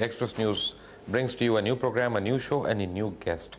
Express News brings to you a new program, a new show and a new guest.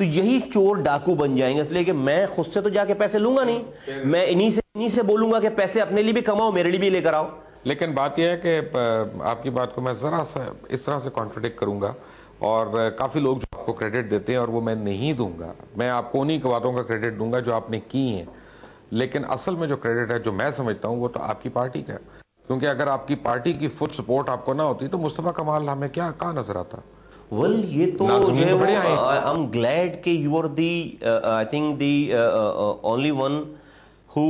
تو یہی چور ڈاکو بن جائیں گے، اس لیے کہ میں خود سے تو جا کے پیسے لوں گا نہیں، میں انہی سے بولوں گا کہ پیسے اپنے لیے بھی کماؤ، میرے لیے بھی لے کر آؤ۔ لیکن بات یہ ہے کہ آپ کی بات کو میں ذرا سا اس طرح سے کانٹرڈکٹ کروں گا، اور کافی لوگ جو آپ کو کریڈٹ دیتے ہیں اور وہ میں نہیں دوں گا، میں آپ کو انہی باتوں کا کریڈٹ دوں گا جو آپ نے کی ہیں، لیکن اصل میں جو کریڈٹ ہے جو میں سمجھتا ہوں وہ تو آپ کی پارٹی کا ہے، کیونکہ اگر آپ کی پارٹی کی فل سپورٹ آپ کو نہ ہوتی تو مصطفیٰ کمال ہمیں کہاں نظر آتا؟ ویل یہ تو I'm glad کہ you are the I think the only one who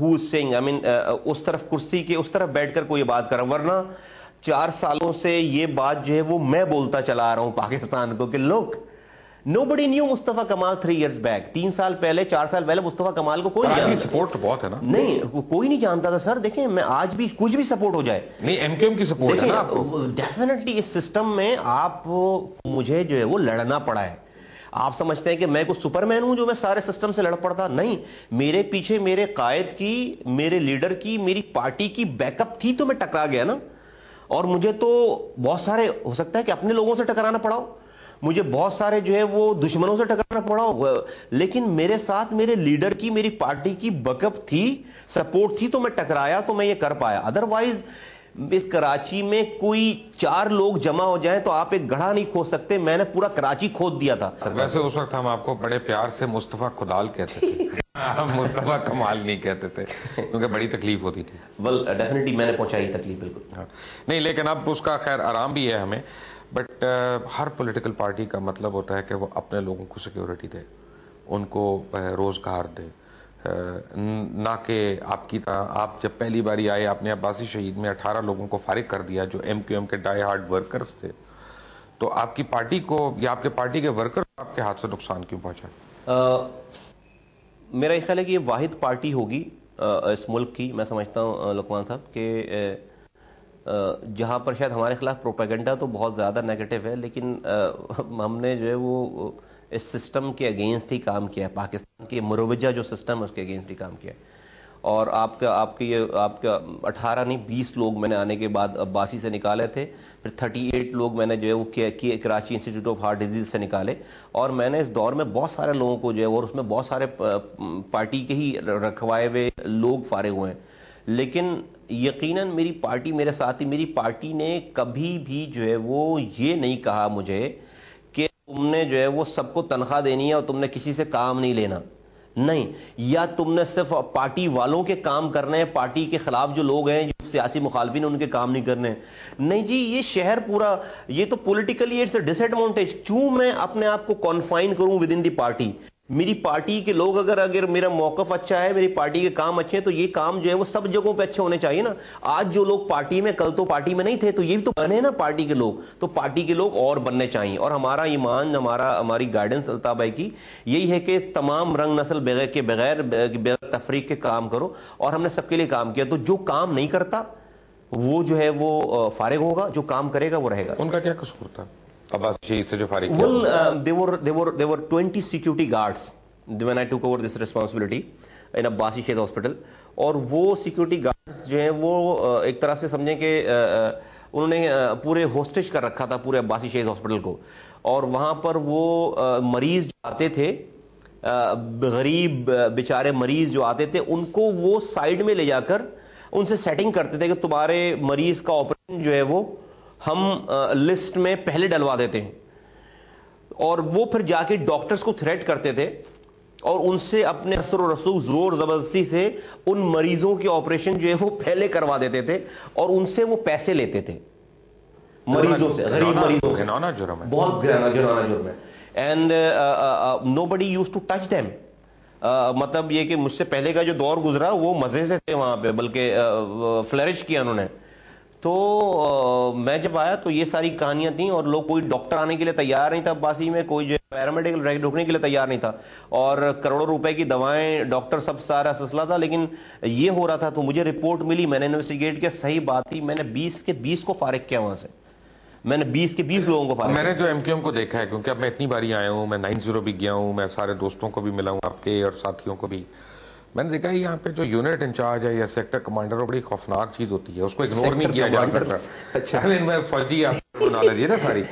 is saying, I mean اس طرف کرسی کے اس طرف بیٹھ کر کوئی یہ بات کر رہا، ورنہ 4 سالوں سے یہ بات جو ہے وہ میں بولتا چلا آ رہا ہوں پاکستان کو کہ look, nobody knew مصطفیٰ کمال 3 years back. 3 سال پہلے 4 سال پہلے مصطفیٰ کمال کو کوئی نہیں جانتا، سپورٹ تو بہت ہے نا، نہیں کوئی نہیں جانتا تھا سر۔ دیکھیں میں آج بھی کچھ بھی سپورٹ ہو جائے، نہیں ایم کیو ایم کی سپورٹ ہے نا آپ کو، ڈیفینیٹلی اس سسٹم میں آپ مجھے جو ہے وہ لڑنا پڑا ہے۔ آپ سمجھتے ہیں کہ میں کوئی سپر مین ہوں جو میں سارے سسٹم سے لڑ پڑتا؟ نہیں، میرے پیچھے میرے قائد کی، میرے لیڈر کی، میری پارٹی کی بیک اپ تھی تو میں ٹکرا گیا نا۔ اور مجھے تو بہت سارے ہو سکتا ہے کہ اپنے لوگوں سے ٹکرانا پڑا ہو، مجھے بہت سارے جو ہے وہ دشمنوں سے ٹکرانا پڑا ہو، لیکن میرے ساتھ میرے لیڈر کی، میری پارٹی کی بیک اپ تھی، سپورٹ تھی تو میں ٹکرایا، تو میں یہ کر پایا۔ ادروائز اس کراچی میں کوئی 4 لوگ جمع ہو جائیں تو آپ ایک گڑھا نہیں کھود سکتے، میں نے پورا کراچی کھود دیا تھا۔ ویسے اس وقت ہم آپ کو بڑے پیار سے مصطفیٰ خدال کہتے تھے، ہم مصطفیٰ کمال نہیں کہتے تھے کیونکہ بڑی تکلیف ہوتی تھی۔ well ڈیفینیٹلی میں نے پہنچائی تکلیف، بالکل نہیں، لیکن اب اس کا خیر آرام بھی ہے ہمیں، بٹ ہر پولیٹیکل پارٹی کا مطلب ہوتا ہے کہ وہ اپنے لوگوں کو سیکیورٹی دے، ان کو روزگار دے، نہ کہ آپ کی طرح آپ جب پہلی باری آئے آپ نے عباسی شہید میں 18 لوگوں کو فارغ کر دیا جو ایم کیو ایم کے ڈائی ہارڈ ورکرز تھے، تو آپ کی پارٹی کو یا آپ کے پارٹی کے ورکر آپ کے ہاتھ سے نقصان کیوں پہنچا؟ میرا یہ خیال ہے کہ یہ واحد پارٹی ہوگی اس ملک کی، میں سمجھتا ہوں لقمان صاحب، کہ جہاں پر شاید ہمارے خلاف پروپیگنڈا تو بہت زیادہ نیگیٹو ہے، لیکن ہم نے جو ہے وہ اس سسٹم کے اگینسٹ ہی کام کیا ہے، پاکستان کے مروجہ جو سسٹم ہے اس کے اگینسٹ ہی کام کیا ہے۔ اور آپ کا 18 نہیں 20 لوگ میں نے آنے کے بعد عباسی سے نکالے تھے، پھر 38 لوگ میں نے جو ہے وہ Karachi institute of heart disease سے نکالے، اور میں نے اس دور میں بہت سارے لوگوں کو جو ہے، اور اس میں بہت سارے پارٹی کے ہی رکھوائے ہوئے لوگ فارغ ہوئے ہیں، لیکن یقیناً میری پارٹی میرے ساتھ ہی، میری پارٹی نے کبھی بھی جو ہے وہ یہ نہیں کہا مجھے کہ تم نے جو ہے وہ سب کو تنخواہ دینی ہے اور تم نے کسی سے کام نہیں لینا، نہیں، یا تم نے صرف پارٹی والوں کے کام کرنے ہیں، پارٹی کے خلاف جو لوگ ہیں جو سیاسی مخالفین ان کے کام نہیں کرنے، نہیں جی، یہ شہر پورا، یہ تو پولیٹیکلی اٹس اے ڈس ایڈوانٹیج، کیوں میں اپنے آپ کو کنفائن کروں ود ان دی پارٹی؟ میری پارٹی کے لوگ اگر میرا موقف اچھا ہے، میری پارٹی کے کام اچھے ہیں، تو یہ کام جو ہے وہ سب جگہوں پہ اچھے ہونے چاہیے نا۔ آج جو لوگ پارٹی میں، کل تو پارٹی میں نہیں تھے، تو یہ بھی تو بنے نا پارٹی کے لوگ، تو پارٹی کے لوگ اور بننے چاہیے۔ اور ہمارا ایمان، ہماری گائیڈنس الطاف بھائی کی یہی ہے کہ تمام رنگ نسل بغیر تفریق کے کام کرو، اور ہم نے سب کے لیے کام کیا، تو جو کام نہیں کرتا وہ جو ہے وہ فارغ ہوگا، جو کام کرے گا وہ رہے گا۔ ان کا کیا قصور تھا عباسی شہید سے جو فارغ کیا؟ Well, there were 20 security guards when I took over this responsibility in Abbasi شہید ہاسپٹل، اور وہ سیکیورٹی گارڈز جو ہیں وہ ایک طرح سے سمجھیں کہ انہوں نے پورے ہوسٹیج کر رکھا تھا پورے عباسی شہید ہاسپٹل کو، اور وہاں پر وہ مریض جو آتے تھے، غریب بیچارے مریض جو آتے تھے، ان کو وہ سائیڈ میں لے جا کر ان سے سیٹنگ کرتے تھے کہ تمہارے مریض کا آپریشن جو ہے وہ ہم لسٹ میں پہلے ڈلوا دیتے ہیں، اور وہ پھر جا کے ڈاکٹرز کو تھریٹ کرتے تھے اور ان سے اپنے اثر و رسوخ زور زبردستی سے ان مریضوں کے آپریشن جو ہے وہ پہلے کروا دیتے تھے، اور ان سے وہ پیسے لیتے تھے مریضوں سے، غریب مریضوں سے۔ بہت گھرانہ جرم ہے، and nobody used to touch them۔ مطلب یہ کہ مجھ سے پہلے کا جو دور گزرا وہ مزے سے تھے وہاں پہ، بلکہ فلرش کیا انہوں نے۔ تو میں جب آیا تو یہ ساری کہانیاں تھیں، اور لوگ، کوئی ڈاکٹر آنے کے لیے تیار نہیں تھا عباسی میں، کوئی جو پیرامیڈیکل ڈھوکنے کے لیے تیار نہیں تھا، اور کروڑوں روپے کی دوائیں، ڈاکٹر، سب سارا سلسلہ تھا، لیکن یہ ہو رہا تھا۔ تو مجھے رپورٹ ملی، میں نے انویسٹیگیٹ کیا، صحیح بات تھی، میں نے 20 کے 20 کو فارغ کیا وہاں سے، میں نے 20 کے 20 لوگوں کو فارغ کیا۔ میں نے جو ایم کیو ایم کو دیکھا ہے، کیونکہ اب میں اتنی باری آیا ہوں، میں 90 بھی گیا ہوں، میں سارے دوستوں کو بھی ملا ہوں آپ کے اور ساتھیوں کو بھی، میں نے دیکھا ہے یہاں پہ جو یونٹ انچارج ہے یا سیکٹر کمانڈر وہ بڑی خوفناک چیز ہوتی ہے، اس کو اگنور نہیں کیا جا سکتا۔ اچھا، میں فوجی آپ کو نالج ہے نا ساری